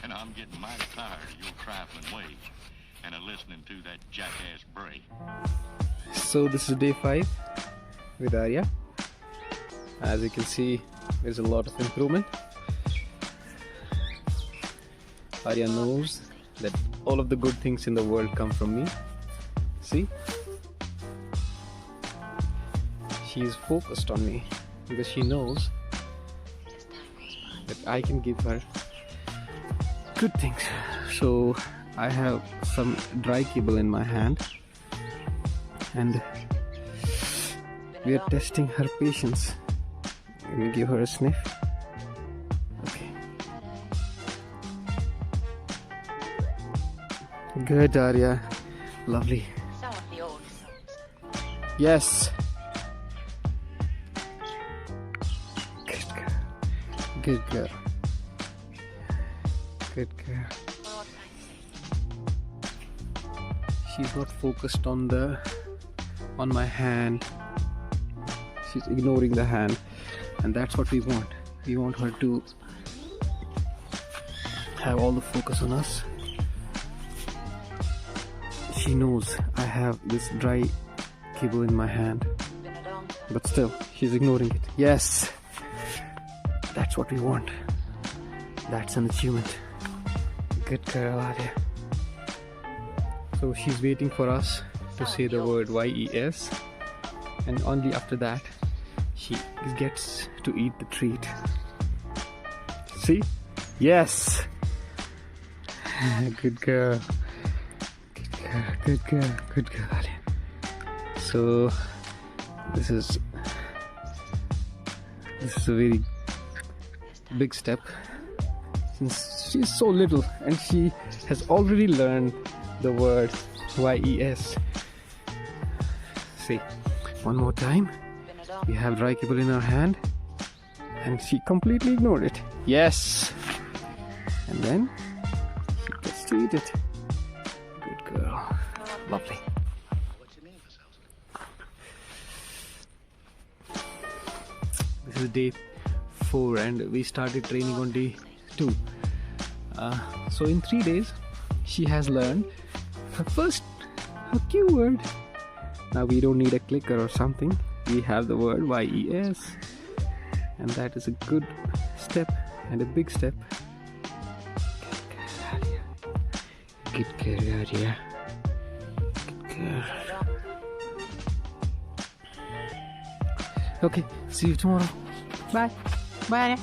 and I'm getting mighty tired of your trifling ways and of listening to that jackass Bray. So this is day 5 with Arya. As you can see, there's a lot of improvement. Arya knows that all of the good things in the world come from me. See? She is focused on me because she knows that I can give her good things. So I have some dry kibble in my hand and we are testing her patience. Let me give her a sniff. Okay. Good, Arya. Lovely. Some of the old songs. Yes. Good girl. Good girl. Good girl. She's not focused on my hand. She's ignoring the hand, and that's what we want. We want her to have all the focus on us. She knows I have this dry kibble in my hand, but still she's ignoring it. Yes, that's what we want. That's an achievement. Good girl, Arya. So she's waiting for us to say the word YES, and only after that she gets to eat the treat. See? Yes! Good girl. Good girl, good girl, good girl, Arya. So this is a very big step since she's so little and she has already learned the word YES. See, one more time. We have dry kibble in our hand and she completely ignored it. Yes! And then she gets to eat it. Good girl. Lovely. This is day 4 and we started training on day 2. So in 3 days she has learned her cue word. Now we don't need a clicker or something. We have the word YES, and that is a good step and a big step. Good girl, Arya. Good girl. Okay, see you tomorrow. Bye. Bye.